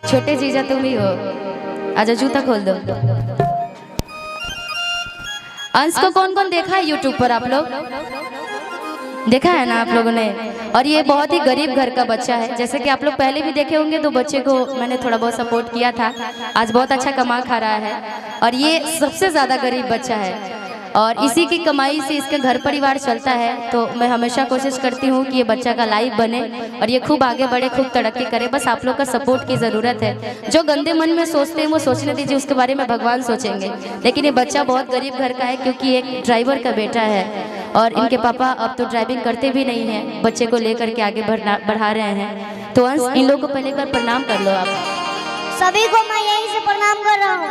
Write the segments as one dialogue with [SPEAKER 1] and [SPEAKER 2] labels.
[SPEAKER 1] छोटे जीजा तुम ही हो। आजा जूता खोल दो। अंश को कौन कौन देखा है यूट्यूब पर? आप लोग देखा है ना आप लोगों ने? और ये बहुत ही गरीब घर का बच्चा है। जैसे कि आप लोग पहले भी देखे होंगे, तो बच्चे को मैंने थोड़ा बहुत सपोर्ट किया था। आज बहुत अच्छा कमा खा रहा है और ये सबसे ज़्यादा गरीब बच्चा है और इसी की कमाई से इसका घर परिवार चलता है। तो मैं हमेशा कोशिश करती हूँ कि ये बच्चा का लाइफ बने और ये खूब आगे बढ़े, खूब तरक्की करे। बस आप लोग का सपोर्ट की ज़रूरत है। जो गंदे मन में सोचते हैं वो सोचने दीजिए, उसके बारे में भगवान सोचेंगे। लेकिन ये बच्चा बहुत गरीब घर का है क्योंकि एक ड्राइवर का बेटा है और इनके पापा अब तो ड्राइविंग करते भी नहीं हैं, बच्चे को लेकर के आगे बढ़ा रहे हैं। तो अंश, इन लोगों को पहले एक बार प्रणाम कर लो आप
[SPEAKER 2] सभी को। मैं यहीं से प्रणाम कर रहा हूँ।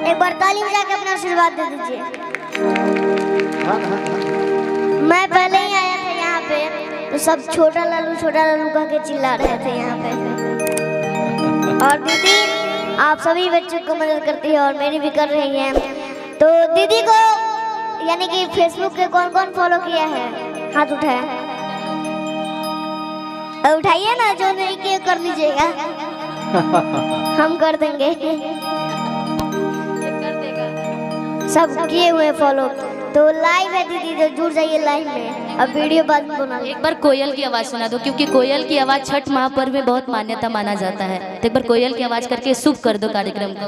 [SPEAKER 2] एक बार ताली बजा के अपना आशीर्वाद दे दीजिए। मैं पहले ही आया था यहाँ पे, तो सब छोटा लालू कह के चिल्ला रहे थे यहाँ पे। और दीदी आप सभी बच्चों को मदद करती है और मेरी भी कर रही है। तो दीदी को यानी कि फेसबुक पे कौन कौन फॉलो किया है? हाथ उठाए, उठाइए ना। जो नहीं किया कर लीजिएगा, हम कर देंगे। सब किए हुए फॉलो। तो लाइव है दीदी, तो जुड़ जाइए लाइव में। अब वीडियो बाद में बना।
[SPEAKER 1] एक बार कोयल की आवाज सुना दो, क्योंकि कोयल की आवाज छठ महापर्व में बहुत मान्यता माना जाता है। तो एक बार कोयल की आवाज करके शुभ कर दो कार्यक्रम को।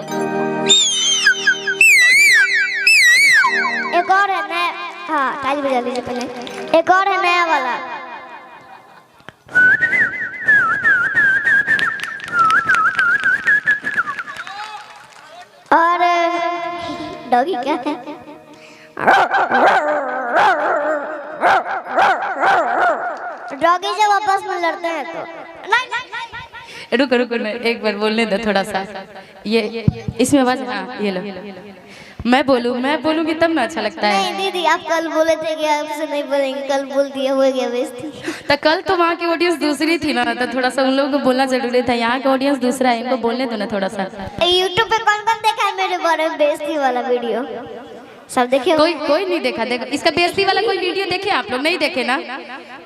[SPEAKER 2] एक और है नया। हाँ, ताली बजा लीजिए पहले। एक और है नया वाला। और डॉगी क्या है? डॉगी जब आपस में लड़ते हैं तो
[SPEAKER 1] रुको रुको, एक बार बोलने दो थोड़ा सा। ये इसमें आवाज। हाँ, ये लो। मैं बोलूंगी तब ना अच्छा लगता है।
[SPEAKER 2] नहीं दीदी, आप कल बोले थे कि आपसे नहीं बोलेंगे, कल बोल दिया, हो गया बेइज्जती।
[SPEAKER 1] तो कल तो वहाँ की ऑडियंस दूसरी थी ना, तो थोड़ा सा उन लोगों को बोलना जरूरी था। यहाँ का ऑडियंस दूसरा है, इनको बोलने दो ना थोड़ा सा।
[SPEAKER 2] यूट्यूब पे कौन कौन देखा है मेरे बारे में बेइज्जती वाला वीडियो? सब देखे?
[SPEAKER 1] कोई नहीं देखा। देखो, इसका बेइज्जती वाला कोई वीडियो देखे आप लोग? नहीं देखे ना?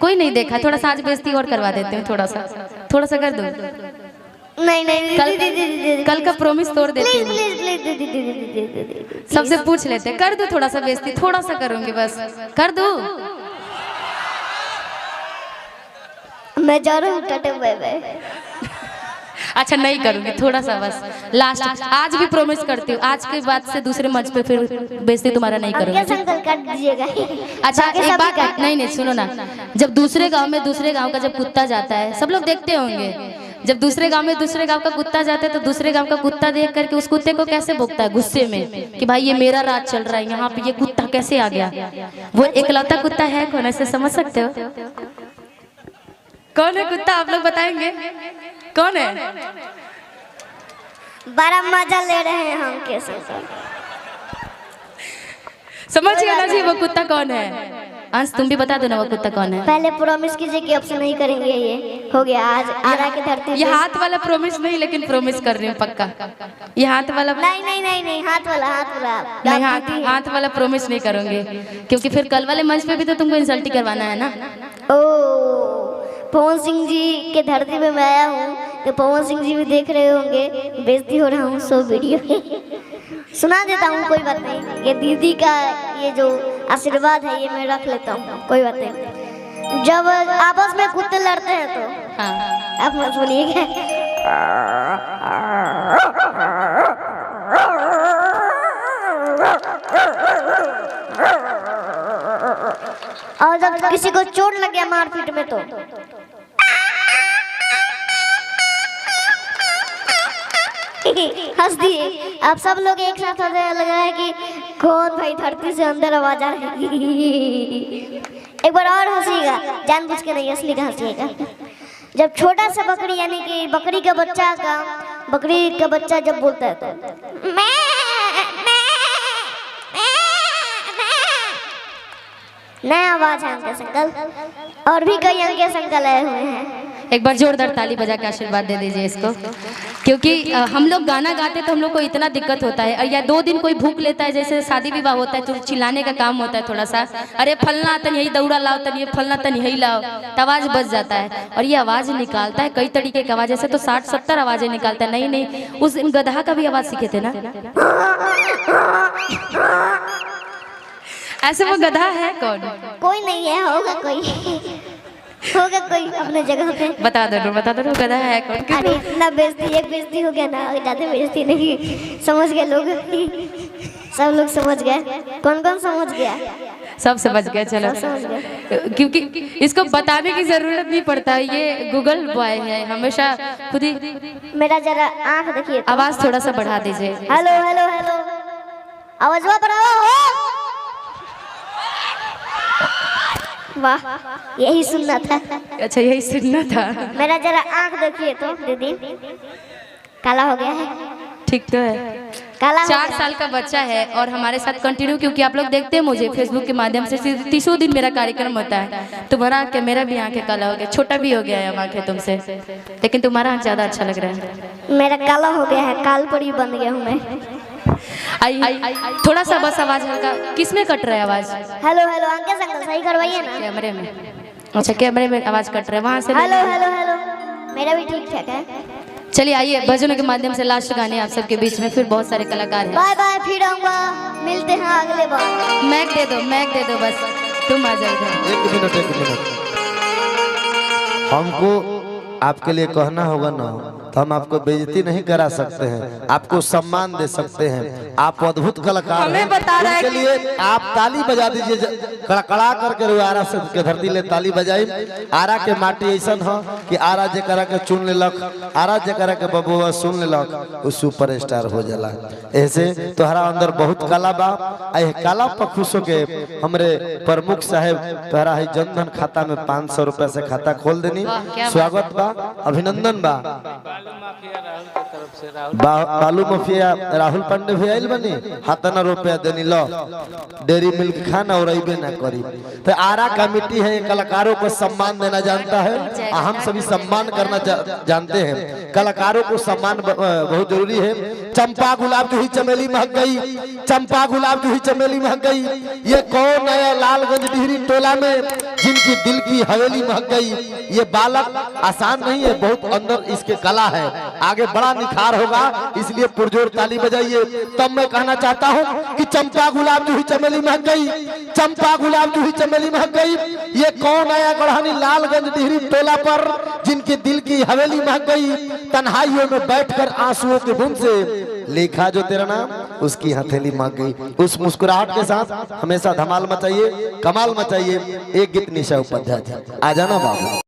[SPEAKER 1] कोई नहीं देखा। थोड़ा सा आज बेइज्जती और करवा देते हैं, थोड़ा सा कर दो।
[SPEAKER 2] नहीं
[SPEAKER 1] कल का प्रॉमिस तोड़ देते हैं।
[SPEAKER 2] प्लीज
[SPEAKER 1] सबसे पूछ लेते हैं, कर दो थोड़ा सा बेइज्जती। थोड़ा सा करूंगी, बस कर दो।
[SPEAKER 2] मैं जा रहा हूँ, टाटा बाय बाय।
[SPEAKER 1] अच्छा नहीं करूंगी, थोड़ा सा बस लास्ट। आज भी प्रॉमिस करती हूँ, आज के बाद से दूसरे मंच पे फिर बेइज्जती तुम्हारा नहीं करूंगी।
[SPEAKER 2] संकल काट दीजिएगा।
[SPEAKER 1] अच्छा एक बात, नहीं सुनो ना। जब दूसरे गांव का जब कुत्ता जाता है, सब लोग देखते होंगे, जब दूसरे गांव का कुत्ता जाता है तो दूसरे गांव का कुत्ता देख करके उस कुत्ते को कैसे भौंकता है गुस्से में कि भाई ये मेरा राज चल रहा है, यहाँ पे ये कुत्ता कैसे आ गया? वो एकलौता कुत्ता है कौन? ऐसे समझ सकते हो? कौन है कुत्ता? आप लोग बताएंगे कौन है?
[SPEAKER 2] बड़ा मजा ले रहे हैं हम। कैसे
[SPEAKER 1] समझ गया ना जी वो कुत्ता कौन है? अंश तुम भी बता दो ना वो कुत्ता कौन है।
[SPEAKER 2] पहले प्रॉमिस कीजिए कि अब से नहीं करेंगे। ये हो गया आज आरा के धरती।
[SPEAKER 1] ये हाथ वाला प्रॉमिस नहीं, लेकिन प्रॉमिस कर रही हूँ पक्का। ये हाथ वाला
[SPEAKER 2] नहीं, हाथ वाला
[SPEAKER 1] नहीं, हाथ वाला प्रॉमिस नहीं करूंगी, क्योंकि फिर कल वाले मंच पे भी तो तुमको इंसल्ट करवाना है ना।
[SPEAKER 2] ओ, पवन सिंह जी के धरती पे मैं आया हूँ, तो पवन सिंह जी भी देख रहे होंगे। बेइज्जती हो रहा हूँ, सो वीडियो सुना देता हूँ, कोई बात नहीं। ये दीदी का ये जो आशीर्वाद है ये मैं रख लेता हूँ, कोई बात नहीं। जब आपस में कुत्ते लड़ते हैं तो
[SPEAKER 1] हाँ,
[SPEAKER 2] आप मत बोलिएगा। और जब किसी को चोट लग गया मारपीट में तो हंस दिए। आप सब लोग एक साथ हंसने लग रहा है कि कौन भाई धरती से अंदर आवाज आ रही है। एक बार और हंसिएगा, जानबूझ के नहीं, असली का हंसिएगा। जब छोटा सा बकरी यानी कि बकरी का बच्चा जब बोलता है तो नया आवाज है अंकल संकल। और भी कई अंकल संकल आए हुए हैं।
[SPEAKER 1] एक बार जोरदार ताली बजा के आशीर्वाद दे दीजिए इसको, क्योंकि हम लोग गाना गाते तो हम लोग को इतना दिक्कत होता है, या 2 दिन कोई भूख लेता है, जैसे शादी विवाह होता है तो चिल्लाने का काम होता है थोड़ा सा, अरे फलना तन यही दौड़ा लाओ, तन ये फलना तन यही लाओ, तो आवाज़ बच जाता है। और ये आवाज़ निकालता है कई तरीके की आवाज़, ऐसे तो 60-70 आवाज़ें निकालता है। नहीं, उस दिन गधा का भी आवाज़ सीखे थे ना, ऐसे वो गधा है कौन?
[SPEAKER 2] कोई नहीं है, होगा कोई अपने जगह पे।
[SPEAKER 1] बता दो गधा है कौन?
[SPEAKER 2] अरे इतना बेइज्जती, एक बेइज्जती हो गया ना, ज़्यादा बेइज्जती नहीं, समझ गए लोग, सब लोग समझ गए। कौन समझ गया?
[SPEAKER 1] सब समझ गए, चलो
[SPEAKER 2] समझ गए।
[SPEAKER 1] क्योंकि इसको बताने की जरूरत नहीं पड़ता, ये गूगल बॉय है, हमेशा खुद ही।
[SPEAKER 2] मेरा जरा आँख देखिए तो।
[SPEAKER 1] आवाज थोड़ा सा बढ़ा दीजिए।
[SPEAKER 2] हेलो, आवाज बढ़ाओ हो। वाह, यही सुनना था।
[SPEAKER 1] अच्छा, यही सुनना था।
[SPEAKER 2] मेरा जरा आँख देखिए तो दीदी, काला हो गया है।
[SPEAKER 1] ठीक तो है,
[SPEAKER 2] काला
[SPEAKER 1] 4 साल का बच्चा है और हमारे साथ कंटिन्यू, क्योंकि आप लोग देखते हैं मुझे फेसबुक के माध्यम से, 30 दिन मेरा कार्यक्रम होता है। तुम्हारा आँखें, मेरा भी आँखें काला हो गया, छोटा भी हो गया है आँखें तुमसे, लेकिन तुम्हारा आँख ज्यादा अच्छा लग रहा है।
[SPEAKER 2] मेरा काला हो गया है, काल परी बन गया हूँ मैं।
[SPEAKER 1] आई थोड़ा सा बस आवाज हल्का, किसमें कट रहा है आवाज?
[SPEAKER 2] हेलो, अंकल संकल सही करवाइए ना।
[SPEAKER 1] कैमरे में? अच्छा, कैमरे में आवाज कट रहा है, वहाँ से।
[SPEAKER 2] हेलो, मेरा भी ठीक ठाक है।
[SPEAKER 1] चलिए आइए, भजनों के माध्यम से लास्ट गाने आप सबके बीच में, फिर बहुत सारे कलाकार हैं।
[SPEAKER 2] बाय, फिर आऊंगा, मिलते हैं अगले बार।
[SPEAKER 1] मैक दे दो बस, तुम आ जाओ इधर।
[SPEAKER 3] एक मिनट, हमको आपके लिए कहना होगा ना, तो हम आपको बेइज्जती नहीं करा सकते हैं, आपको सम्मान दे सकते हैं। आप अद्भुत कलाकार
[SPEAKER 1] हमें
[SPEAKER 3] हैं,
[SPEAKER 1] बता रहा है
[SPEAKER 3] उसके लिए आप ताली बजा दीजिए, कड़कड़ा करके आरा से के धरती ले ताली बजाई। आरा के माटी ऐसा हो कि आरा जकरा के चुन लेलक, आरा जकरा के बबुआ सुन लेलक, वो सुपर स्टार हो जाला। ऐसे तोहरा अंदर बहुत कला बा, आई कला पर खुश होके हमरे प्रमुख साहेब तोहरा है जनधन खाता में 500 रुपया से खाता खोल देनी। स्वागत बा, अभिनंदन बा। बालू माफिया राहुल पांडे भी आयल बनी, हाथना रुपया देनी लो, डेरी मिल्क खाना और अइबे ना करी। तो आरा कमेटी है, कलाकारों को सम्मान देना जानता है, हम सभी सम्मान करना जानते हैं। कलाकारों को सम्मान बहुत जरूरी है। चंपा गुलाब की ही चमेली महक गई, चंपा गुलाब की ही चमेली महक गई। ये कौन आया लालगंज डिहरी टोला में जिनकी दिल की हवेली महक गई। ये बालक आसान नहीं है, बहुत अंदर इसके कला है, आगे बड़ा निखार होगा, इसलिए पुरजोर ताली बजाइए। तब मैं कहना चाहता हूँ कि चंपा गुलाब की ही चमेली महक गई, चंपा गुलाब की ही चमेली महक गई। ये कौन आया गढ़ानी लालगंज डिहरी टोला पर जिनकी दिल की हवेली महक गई। तन्हाइयों में बैठकर आंसुओं के बूंद से लिखा जो तेरा नाम, उसकी हथेली महक गई। उस मुस्कुराहट के साथ हमेशा धमाल मचाइए, कमाल मचाइए। एक गीत निशा उपाध्याय, आ जाना बाबू।